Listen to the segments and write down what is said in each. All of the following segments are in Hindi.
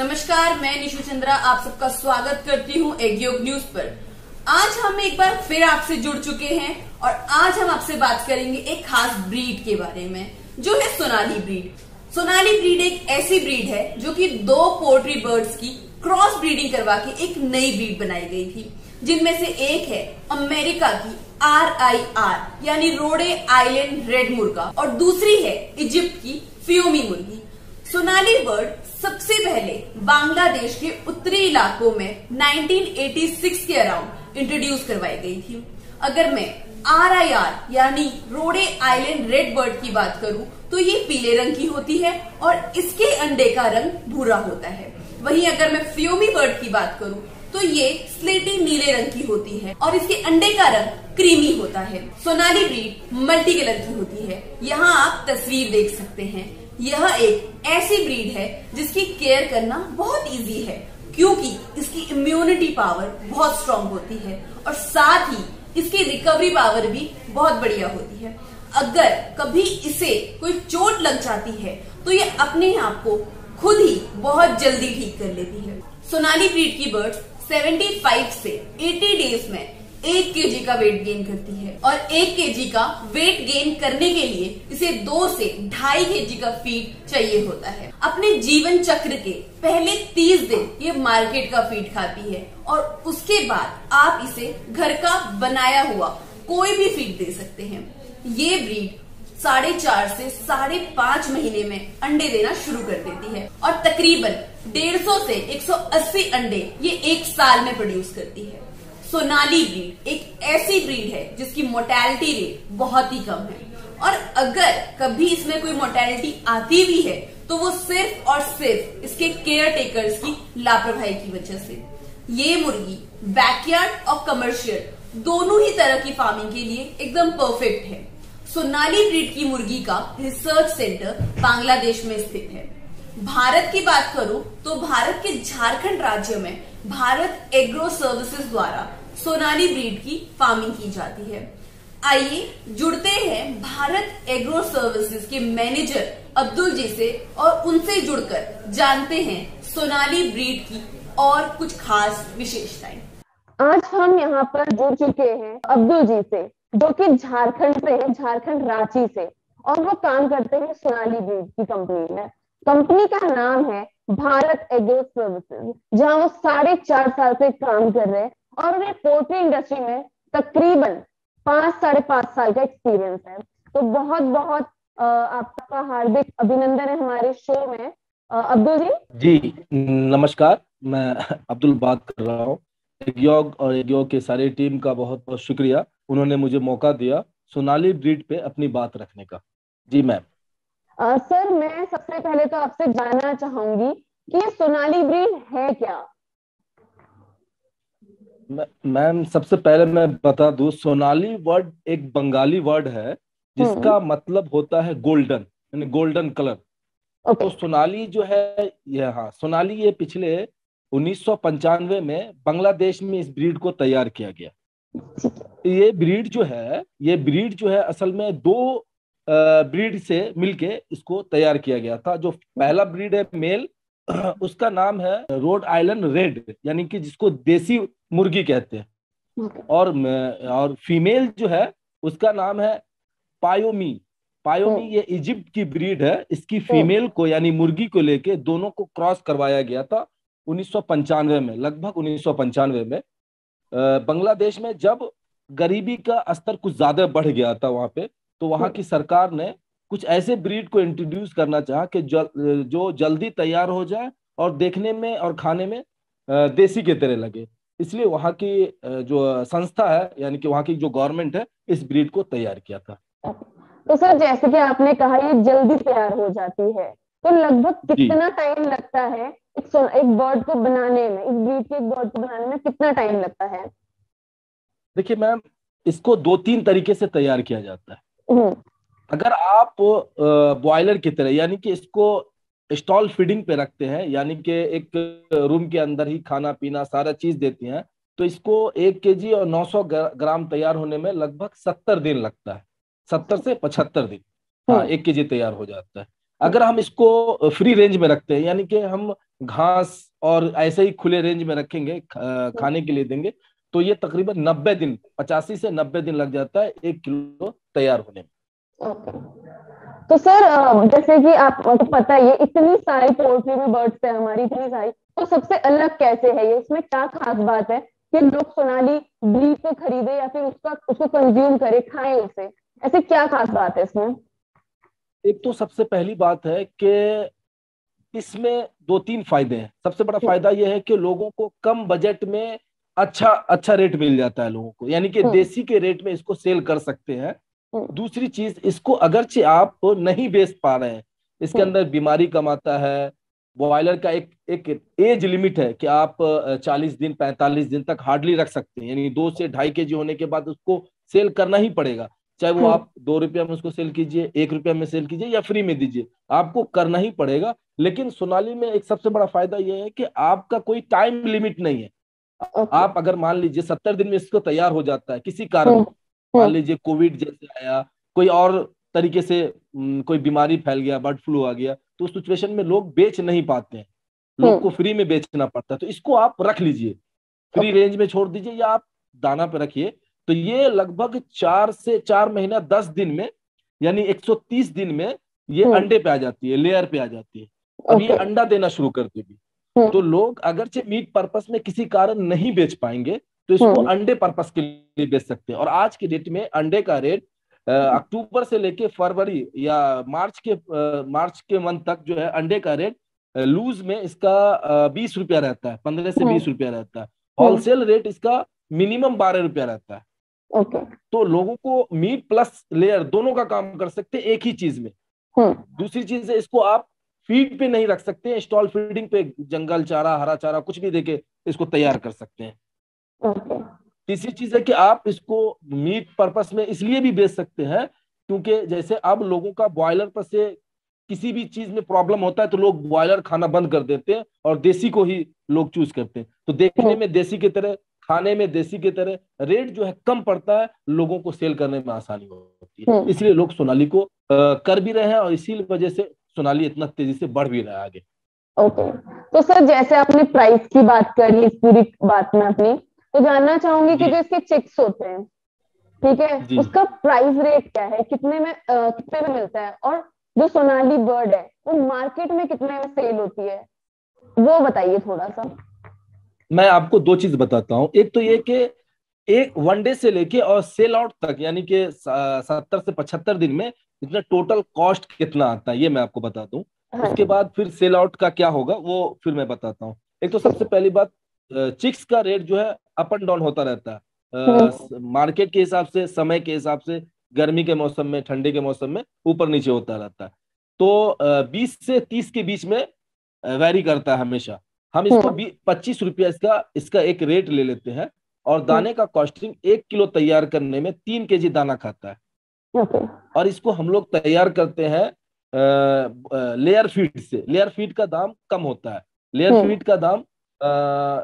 नमस्कार, मैं निशु चंद्रा आप सबका स्वागत करती हूँ एग योग न्यूज पर। आज हम एक बार फिर आपसे जुड़ चुके हैं और आज हम आपसे बात करेंगे एक खास ब्रीड के बारे में, जो है सोनाली ब्रीड। सोनाली ब्रीड एक ऐसी ब्रीड है जो कि दो पोल्ट्री बर्ड्स की क्रॉस ब्रीडिंग करवा के एक नई ब्रीड बनाई गई थी, जिनमें से एक है अमेरिका की RIR यानी रोडे आइलैंड रेड मुर्गा और दूसरी है इजिप्ट की फियोमी मुर्गी। सोनाली बर्ड सबसे पहले बांग्लादेश के उत्तरी इलाकों में 1986 के अराउंड इंट्रोड्यूस करवाई गई थी। अगर मैं RIR यानी रोडे आइलैंड रेड बर्ड की बात करूं तो ये पीले रंग की होती है और इसके अंडे का रंग भूरा होता है। वहीं अगर मैं फियोमी बर्ड की बात करूं तो ये स्लेटी नीले रंग की होती है और इसके अंडे का रंग क्रीमी होता है। सोनाली ब्रीड मल्टी कलर की होती है। यहाँ आप तस्वीर देख सकते हैं। यह एक ऐसी ब्रीड है जिसकी केयर करना बहुत इजी है, क्योंकि इसकी इम्यूनिटी पावर बहुत स्ट्रांग होती है और साथ ही इसकी रिकवरी पावर भी बहुत बढ़िया होती है। अगर कभी इसे कोई चोट लग जाती है तो ये अपने आप को खुद ही बहुत जल्दी ठीक कर लेती है। सोनाली ब्रीड की बर्ड्स 75 से 80 डेज में 1 kg का वेट गेन करती है और 1 kg का वेट गेन करने के लिए इसे 2 से 2.5 kg का फीड चाहिए होता है। अपने जीवन चक्र के पहले 30 दिन ये मार्केट का फीड खाती है और उसके बाद आप इसे घर का बनाया हुआ कोई भी फीड दे सकते हैं। ये ब्रीड 4.5 से 5.5 महीने में अंडे देना शुरू कर देती है और तकरीबन 150 से 180 अंडे ये 1 साल में प्रोड्यूस करती है। सोनाली ब्रीड एक ऐसी ब्रीड है जिसकी मोर्टेलिटी रेट बहुत ही कम है और अगर कभी इसमें कोई मोर्टेलिटी आती भी है तो वो सिर्फ और सिर्फ इसके केयर टेकर्स की लापरवाही की वजह से। ये मुर्गी बैकयार्ड और कमर्शियल दोनों ही तरह की फार्मिंग के लिए एकदम परफेक्ट है। सोनाली ब्रीड की मुर्गी का रिसर्च सेंटर बांग्लादेश में स्थित है। भारत की बात करूं तो भारत के झारखंड राज्य में भारत एग्रो सर्विसेज द्वारा सोनाली ब्रीड की फार्मिंग की जाती है। आइए जुड़ते हैं भारत एग्रो सर्विसेज के मैनेजर अब्दुल जी से और उनसे जुड़कर जानते हैं सोनाली ब्रीड की और कुछ खास विशेषताएं। आज हम यहाँ पर जुड़ चुके हैं अब्दुल जी से, जो कि झारखंड से है, झारखंड रांची से, और वो काम करते हैं सोनाली ब्रीड की कंपनी में। कंपनी का नाम है भारत एग्रो सर्विसेज, जहां वो 4.5 साल से काम कर रहे हैं और उन्हें पोल्ट्री इंडस्ट्री में तकरीबन 5-5.5 साल का एक्सपीरियंस है। तो बहुत बहुत आपका हार्दिक अभिनंदन है हमारे शो में। अब्दुल जी नमस्कार, मैं अब्दुल बात कर रहा हूँ। योग और योग के सारे टीम का बहुत बहुत शुक्रिया, उन्होंने मुझे मौका दिया सोनाली ब्रीड पे अपनी बात रखने का। जी मैम। सर, मैं सबसे पहले तो आपसे जानना चाहूंगी कि ये सोनाली ब्रीड है क्या? मैम, सबसे पहले मैं बता दूं, सोनाली वर्ड एक बंगाली वर्ड है जिसका मतलब होता है गोल्डन, यानी गोल्डन कलर। तो सोनाली जो है सोनाली ये पिछले 1995 में बांग्लादेश में इस ब्रीड को तैयार किया गया। ये ब्रीड जो है असल में 2 ब्रीड से मिलके इसको तैयार किया गया था। जो पहला ब्रीड है मेल, उसका नाम है रोड आइलैंड रेड, यानी कि जिसको देसी मुर्गी कहते हैं, और फीमेल जो है उसका नाम है पायोमी। ये इजिप्ट की ब्रीड है। इसकी फीमेल को यानी मुर्गी को लेके दोनों को क्रॉस करवाया गया था 1995 में, लगभग 1995 में। बांग्लादेश में जब गरीबी का स्तर कुछ ज्यादा बढ़ गया था वहां पे, तो वहां की सरकार ने कुछ ऐसे ब्रीड को इंट्रोड्यूस करना चाहा कि जो जल्दी तैयार हो जाए और देखने में और खाने में देसी के तरह लगे। इसलिए वहां की जो संस्था है, यानी कि वहां की जो गवर्नमेंट है, इस ब्रीड को तैयार किया था। तो सर, जैसे कि आपने कहा ये जल्दी तैयार हो जाती है, तो लगभग कितना टाइम लगता है एक बर्ड को बनाने में, इस ब्रीड के एक बर्ड को बनाने में कितना टाइम लगता है? देखिए मैम, इसको 2-3 तरीके से तैयार किया जाता है। अगर आप बॉयलर की तरह, यानी कि इसको स्टॉल फीडिंग पे रखते हैं, यानी कि एक रूम के अंदर ही खाना पीना सारा चीज देती हैं, तो इसको 1 kg और 900 ग्राम तैयार होने में लगभग 70 दिन लगता है। 70 से 75 दिन, 1 kg तैयार हो जाता है। अगर हम इसको फ्री रेंज में रखते हैं, यानी कि हम घास और ऐसे ही खुले रेंज में रखेंगे, खाने के लिए देंगे, तो ये तकरीबन 90 दिन, 85 से 90 दिन लग जाता है 1 किलो तैयार होने में। ओके। तो सर जैसे कि आपको पता ही है, इतनी सारी पोल्ट्री में बर्ड्स है हमारी, इतनी सारी, तो सबसे अलग कैसे है ये, इसमें क्या खास बात है कि लोग सोनाली ब्रीड को खरीदे या फिर उसको कंज्यूम करे, खाएं उसे, ऐसे क्या खास बात है इसमें? एक तो सबसे पहली बात है कि इसमें 2-3 फायदे हैं। सबसे बड़ा फायदा यह है कि लोगों को कम बजट में अच्छा अच्छा रेट मिल जाता है लोगों को, यानी कि देसी के रेट में इसको सेल कर सकते हैं। दूसरी चीज, इसको अगरचे आप नहीं बेच पा रहे हैं, इसके अंदर बीमारी कम आता है। बॉयलर का एक एक एज लिमिट है कि आप 40 दिन 45 दिन तक हार्डली रख सकते हैं, यानी 2 से 2.5 kg होने के बाद उसको सेल करना ही पड़ेगा। चाहे वो आप 2 रुपया में उसको सेल कीजिए, 1 रुपया में सेल कीजिए या फ्री में दीजिए, आपको करना ही पड़ेगा। लेकिन सोनाली में एक सबसे बड़ा फायदा यह है कि आपका कोई टाइम लिमिट नहीं है। आप अगर मान लीजिए 70 दिन में इसको तैयार हो जाता है, किसी कारण, मान लीजिए कोविड जैसे आया, कोई और तरीके से कोई बीमारी फैल गया, बर्ड फ्लू आ गया, तो उस सिचुएशन में लोग बेच नहीं पाते हैं, लोग को फ्री में बेचना पड़ता है। तो इसको आप रख लीजिए, फ्री रेंज में छोड़ दीजिए या आप दाना पे रखिए, तो ये लगभग 4 से 4 महीना 10 दिन में, यानी 130 दिन में ये अंडे पे आ जाती है, लेयर पे आ जाती है। अब ये अंडा देना शुरू कर देगी, तो लोग अगरचे मीट पर्पस में किसी कारण नहीं बेच पाएंगे, तो इसको अंडे पर्पस के लिए बेच सकते हैं। और आज की डेट में अंडे का रेट अक्टूबर से लेके फरवरी या मार्च के मंथ तक जो है, अंडे का रेट लूज में इसका 20 रुपया रहता है, 15 से 20 रुपया रहता है। होलसेल रेट इसका मिनिमम 12 रुपया रहता है। तो लोगों को मीट प्लस लेयर दोनों का काम कर सकते हैं एक ही चीज में। दूसरी चीज है, इसको आप फीड पे नहीं रख सकते, स्टॉल फीडिंग पे जंगल चारा, हरा चारा कुछ भी देके इसको तैयार कर सकते हैं। तीसरी चीज है कि आप इसको मीट पर्पस में इसलिए भी बेच सकते हैं क्योंकि जैसे अब लोगों का बॉयलर पर से किसी भी चीज में प्रॉब्लम होता है तो लोग बॉयलर खाना बंद कर देते हैं और देसी को ही लोग चूज करते हैं। तो देखने में देसी की तरह, खाने में देसी की तरह, रेट जो है कम पड़ता है, लोगों को सेल करने में आसानी होती है, इसलिए लोग सोनाली को कर भी रहे हैं और इसी वजह से सोनाली इतना तेजी से बढ़ भी रहा है आगे। ओके। तो सर जैसे आपने प्राइस की बात करी इस पूरी बात में अपनी, तो जानना चाहूंगी कि जो इसके चिक्स होते हैं, ठीक है, उसका प्राइस रेट क्या है, कितने में मिलता है, और जो सोनाली बर्ड है वो मार्केट में कितने में सेल होती है, वो बताइए थोड़ा सा। मैं आपको 2 चीज बताता हूँ। एक तो ये कि एक वनडे से लेके और सेल आउट तक, यानी कि 70 से 75 दिन में इसमें टोटल कॉस्ट कितना आता है, ये मैं आपको बता दूं। उसके बाद फिर सेल आउट का क्या होगा वो फिर मैं बताता हूँ। एक तो सबसे पहली बात, चिक्स का रेट जो है अप एंड डाउन होता रहता है, मार्केट के हिसाब से, समय के हिसाब से, गर्मी के मौसम में, ठंडे के मौसम में ऊपर नीचे होता रहता है। तो 20 से 30 के बीच में वैरी करता है हमेशा। हम इसको 25 रुपया इसका एक रेट ले लेते हैं, और दाने का कॉस्टिंग 1 किलो तैयार करने में 3 kg दाना खाता है। और इसको हम लोग तैयार करते हैं लेयर फीड से। लेयर फीड का दाम कम होता है, लेयर फीड का दाम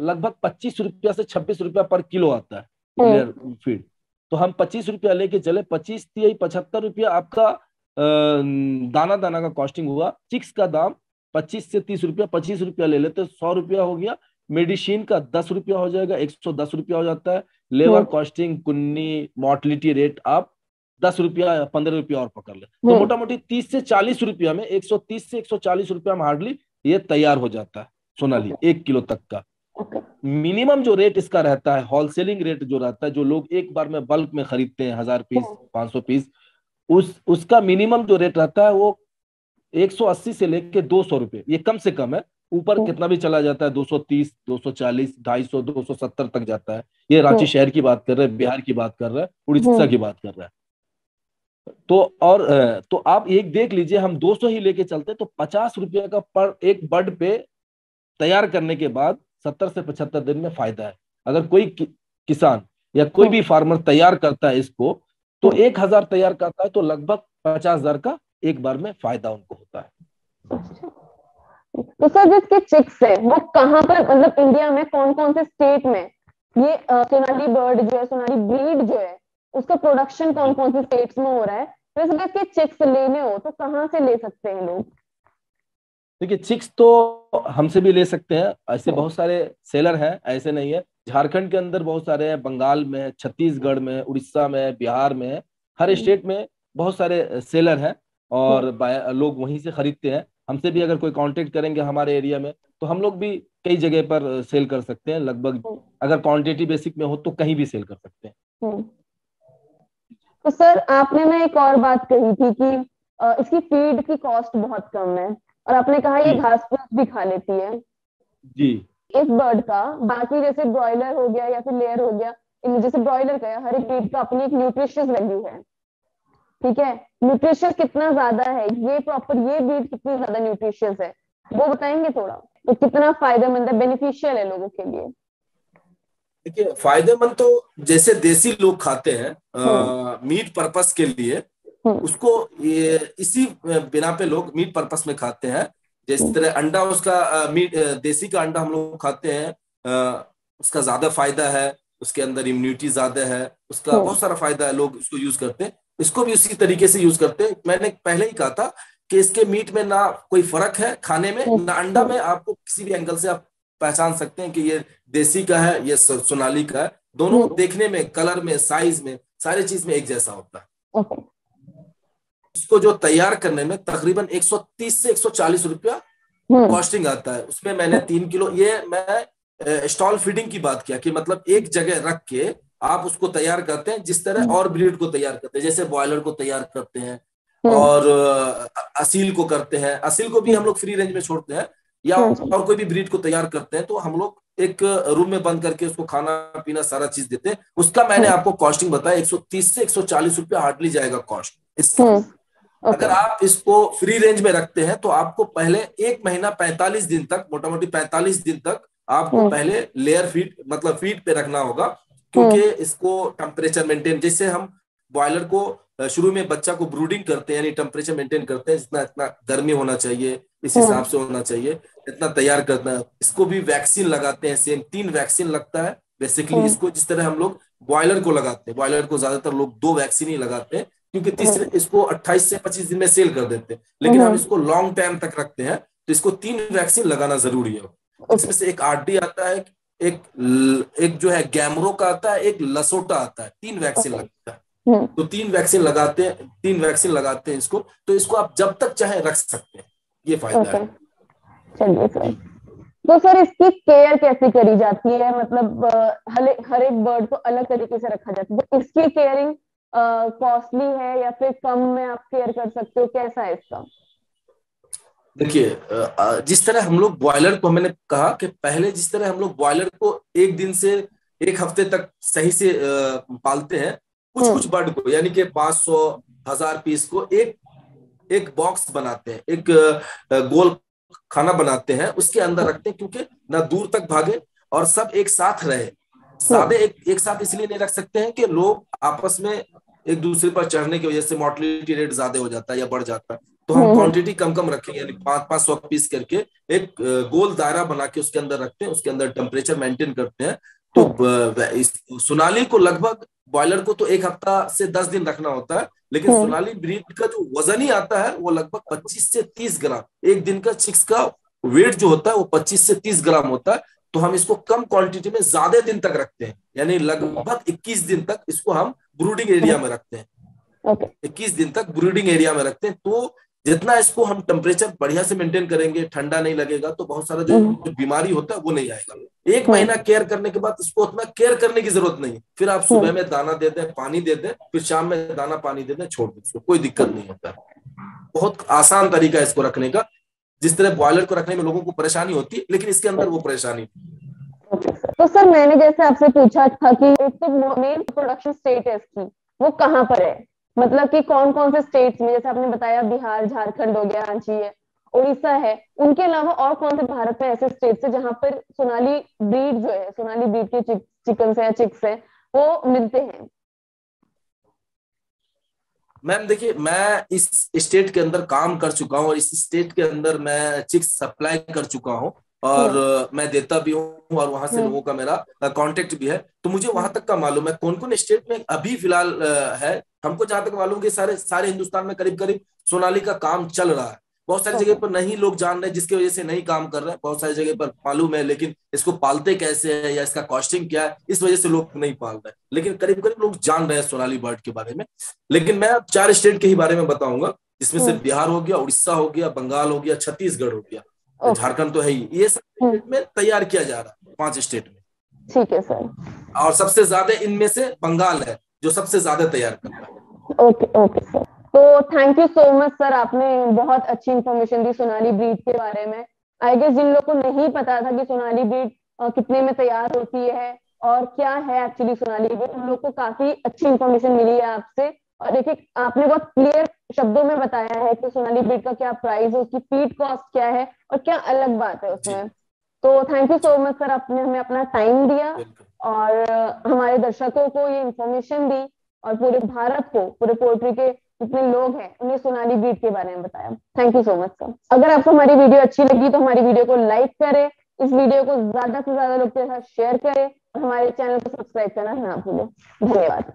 लगभग 25 रुपया से 26 रुपया पर किलो आता है लेयर फीड। तो हम 25 रुपया लेके चले, 25-75 रुपया आपका दाना का कॉस्टिंग हुआ। चिक्स का दाम 25 से 30 रुपया, 25 रुपया ले लेते, 100 रुपया हो गया। मेडिसिन का 10 रुपया हो जाएगा, 110 रुपया हो जाता है। लेबर कॉस्टिंग, कुन्नी, मोर्टलिटी रेट आप 10 रुपया या 15 रुपया और पकड़ ले, तो मोटा मोटी 30 से 40 रुपया में, 130 से 140 रुपया में हार्डली ये तैयार हो जाता है सोनाली 1 किलो तक का। मिनिमम जो रेट इसका रहता है, होलसेलिंग रेट जो रहता है, जो लोग एक बार में बल्क में खरीदते हैं 1000 पीस 500 पीस, उसका मिनिमम जो रेट रहता है वो 180 से लेके 200 रुपए, ये कम से कम है। ऊपर कितना भी चला जाता है, 230, 240, 250, 270 तक जाता है। ये रांची शहर की बात कर रहे हैं, बिहार की बात कर रहे हैं, उड़ीसा की बात कर रहे हैं। तो आप एक देख लीजिए, हम 200 ही लेके चलते तो 50 रुपये का पर एक बर्ड पे तैयार करने के बाद 70 से 75 दिन में फायदा है। अगर कोई किसान या कोई भी फार्मर तैयार करता है इसको, तो 1000 तैयार करता है तो लगभग 50,000 का एक बार में फायदा उनको होता है। तो सर जिसके चिक्स है वो कहाँ पर, मतलब इंडिया में कौन कौन से स्टेट में ये सोनाली बर्ड जो है, सोनाली ब्रीड जो है, उसका प्रोडक्शन कौन कौन से स्टेट्स में हो रहा है? तो इसके चिक्स लेने हो तो कहाँ से ले सकते हैं लोग? देखिए चिक्स तो हमसे भी ले सकते हैं, ऐसे बहुत सारे सेलर हैं, ऐसे नहीं है। झारखंड के अंदर बहुत सारे हैं, बंगाल में है, छत्तीसगढ़ में है, उड़ीसा में है, बिहार में है, हर स्टेट में बहुत सारे सेलर हैं। और लोग वहीं से खरीदते हैं। हमसे भी अगर कोई कांटेक्ट करेंगे हमारे एरिया में, तो हम लोग भी कई जगह पर सेल कर सकते हैं लगभग। अगर क्वांटिटी बेसिक में हो तो कहीं भी सेल कर सकते हैं। तो सर आपने ना एक और बात कही थी कि इसकी फीड की कॉस्ट बहुत कम है, और आपने कहा ये जी घास फूस भी खा लेती है। जी इस बर्ड का बाकी जैसे ब्रॉयलर हो गया या फिर लेयर हो गया, इन जैसे ब्रॉयलर का हर एक ब्रीड का अपनी एक न्यूट्रिशियस वैल्यू है, ठीक है। न्यूट्रिशियस कितना ज्यादा है, ये प्रॉपर ये ब्रीड कितनी ज्यादा न्यूट्रिशियस है, वो बताएंगे थोड़ा, तो कितना फायदेमंद है, बेनिफिशियल है लोगों के लिए। देखिए फायदेमंद तो जैसे देसी लोग खाते हैं हम्म मीट पर्पस के लिए, हम्म उसको ये इसी बिना पे लोग मीट पर्पस में खाते हैं। जिस हम्म तरह अंडा उसका मीट देसी का अंडा हम लोग खाते हैं, उसका ज्यादा फायदा है, उसके अंदर इम्यूनिटी ज्यादा है, उसका हम्म बहुत सारा फायदा है, लोग उसको यूज करते हैं। इसको भी उसी तरीके से यूज करते हैं। मैंने पहले ही कहा था कि इसके मीट में ना कोई फर्क है खाने में, हम्म ना अंडा हम्म में। आपको किसी भी एंगल से आप पहचान सकते हैं कि ये देसी का है, ये सोनाली का है। दोनों हम्म, देखने में, कलर में, साइज में, सारे चीज में एक जैसा होता है। ओके। इसको जो तैयार करने में तकरीबन 130 से 140 रुपया हम्म कॉस्टिंग आता है। उसमें मैंने 3 किलो, ये मैं स्टॉल फीडिंग की बात किया कि मतलब एक जगह रख के आप उसको तैयार करते हैं, जिस तरह हम्म और ब्रीड को तैयार करते हैं, जैसे बॉयलर को तैयार करते हैं हम्म और असील को करते हैं। असील को भी हम लोग फ्री रेंज में छोड़ते हैं, या हम्म और कोई भी ब्रीड को तैयार करते हैं तो हम लोग एक रूम में बंद करके उसको खाना पीना सारा चीज देते हैं। उसका मैंने हम्म आपको कॉस्टिंग बताया, 130 से 140 रुपया हार्डली जाएगा कॉस्ट इसका। हम्म, अगर ओके। आप इसको फ्री रेंज में रखते हैं तो आपको पहले 1 महीना 45 दिन तक, मोटा मोटी 45 दिन तक आपको हम्म पहले लेयर फीड मतलब फीड पे रखना होगा। क्योंकि हम्म इसको टेम्परेचर मेंटेन, जैसे हम बॉयलर को शुरू में बच्चा को ब्रूडिंग करते हैं, यानी टेम्परेचर मेंटेन करते हैं, जितना इतना गर्मी होना चाहिए इस हम्म हिसाब से होना चाहिए, इतना तैयार करना है। इसको भी वैक्सीन लगाते हैं, सेम 3 वैक्सीन लगता है बेसिकली हम्म इसको। जिस तरह हम लोग बॉयलर को लगाते हैं, बॉयलर को ज्यादातर लोग 2 वैक्सीन ही लगाते हैं, क्योंकि तीसरे इसको 28 से 25 दिन में सेल कर देते हैं। लेकिन हम हम्म, इसको लॉन्ग टाइम तक रखते हैं, तो इसको 3 वैक्सीन लगाना जरूरी है। ओके। इसमें से एक आरडी आता है, एक एक जो है गैमरो का आता है, एक लसोटा आता है। 3 वैक्सीन ओके। लगता है। हम्म, तो 3 वैक्सीन लगाते हैं इसको। तो इसको आप जब तक चाहे रख सकते हैं, ये फायदा ओके, है। चलिए सर। जी तो सर इसकी केयर कैसे करी जाती है, मतलब हर एक बर्ड को अलग तरीके से रखा जाता है, तो इसकी केयरिंग कॉस्टली है या फिर कम में आप केयर कर सकते हो, कैसा है इसका? देखिए जिस तरह हम लोग बॉयलर को, मैंने कहा कि पहले जिस तरह हम लोग बॉयलर को एक दिन से एक हफ्ते तक सही से पालते हैं, कुछ हम्म कुछ बर्ड को, यानी कि 500 1000 पीस को एक एक बॉक्स बनाते हैं, एक गोल खाना बनाते हैं, उसके अंदर रखते हैं, क्योंकि ना दूर तक भागे और सब एक साथ रहे। हम्म सादे एक साथ इसलिए नहीं रख सकते हैं कि लोग आपस में एक दूसरे पर चढ़ने की वजह से मोर्टेलिटी रेट ज्यादा हो जाता है या बढ़ जाता है। तो हम हम्म क्वांटिटी कम कम रखेंगे, यानी 500 पीस करके एक गोल दायरा बना के उसके अंदर रखते हैं, उसके अंदर टेम्परेचर मेंटेन करते हैं। तो हम्म इस सोनाली को लगभग, बॉयलर को तो 1 हफ्ता से 10 दिन रखना होता है, लेकिन हम्म सोनाली ब्रीड का जो वजन ही आता है वो लगभग 25 से 30 ग्राम। एक दिन का चिक्स का वेट जो होता है वो 25 से 30 ग्राम होता है। तो हम इसको कम क्वांटिटी में ज्यादा दिन तक रखते हैं, यानी लगभग 21 दिन तक इसको हम ब्रूडिंग एरिया में रखते हैं। ओके। 21 दिन तक ब्रूडिंग एरिया में रखते हैं। तो जितना इसको हम टेम्परेचर बढ़िया से मेंटेन करेंगे, ठंडा नहीं लगेगा, तो बहुत सारा जो हम्म बीमारी होता है वो नहीं आएगा। एक हम्म महीना केयर करने के बाद इसको उतना केयर करने की जरूरत नहीं। फिर आप सुबह हम्म में दाना दे दें, पानी दे दें, फिर शाम में दाना पानी दे दें, छोड़ दें, इसको कोई दिक्कत नहीं होता। बहुत आसान तरीका है इसको रखने का। जिस तरह बॉयलर को रखने में लोगों को परेशानी होती है, लेकिन इसके अंदर वो परेशानी। Okay sir. तो सर मैंने जैसे आपसे पूछा था कि एक तो मेन प्रोडक्शन स्टेट है इसकी, वो कहाँ पर है, मतलब कि कौन कौन से स्टेट्स में, जैसे आपने बताया बिहार झारखंड हो गया, रांची है, उड़ीसा है, उनके अलावा और कौन से भारत में ऐसे स्टेट्स है जहाँ पर सोनाली ब्रीड जो है, सोनाली ब्रीड के चिकन है या चिक्स है, वो मिलते हैं? मैम देखिए, मैं इस स्टेट के अंदर काम कर चुका हूँ और इस स्टेट के अंदर मैं चिक्स सप्लाई कर चुका हूँ, और हम्म मैं देता भी हूँ, और वहां से हम्म लोगों का मेरा कांटेक्ट भी है। तो मुझे वहां हम्म तक का मालूम है कौन कौन स्टेट में अभी फिलहाल है। हमको जहां तक मालूम कि सारे सारे हिंदुस्तान में करीब करीब सोनाली का काम चल रहा है। बहुत सारी जगह पर नहीं लोग जान रहे, जिसकी वजह से नहीं काम कर रहे हैं। बहुत सारी जगह पर मालूम है, लेकिन इसको पालते कैसे है या इसका कॉस्टिंग क्या है, इस वजह से लोग नहीं पाल रहे। लेकिन करीब करीब लोग जान रहे हैं सोनाली बर्ड के बारे में। लेकिन मैं अब 4 स्टेट के ही बारे में बताऊंगा, जिसमें से बिहार हो गया, उड़ीसा हो गया, बंगाल हो गया, छत्तीसगढ़ हो गया, झारखंड तो है ही। ये सब स्टेट में तैयार किया जा रहा है, 5 स्टेट में। ठीक है सर। और सबसे ज्यादा इनमें से बंगाल है जो सबसे ज्यादा तैयार कर रहा है। ओके ओके सर, तो thank you so much sir, आपने बहुत अच्छी इन्फॉर्मेशन दी सोनाली ब्रीड के बारे में। आई गेस जिन लोग को नहीं पता था कि सोनाली ब्रीड कितने में तैयार होती है और क्या है एक्चुअली सोनाली ब्रीड, उन लोग को काफी अच्छी इन्फॉर्मेशन मिली है आपसे। और एक एक आपने बहुत क्लियर शब्दों में बताया है कि सोनाली ब्रीड का क्या प्राइस है, उसकी फीड कॉस्ट क्या है और क्या अलग बात है उसमें। तो thank you so much sir, आपने हमें अपना टाइम दिया और हमारे दर्शकों को ये इन्फॉर्मेशन दी और पूरे भारत को, पूरे पोल्ट्री के जितने लोग हैं उन्हें सोनाली ब्रीड के बारे में बताया। Thank you so much sir. अगर आपको हमारी वीडियो अच्छी लगी तो हमारी वीडियो को लाइक करें, इस वीडियो को ज्यादा से ज्यादा लोग के साथ शेयर करें और हमारे चैनल को सब्सक्राइब करना ना भूलें। धन्यवाद।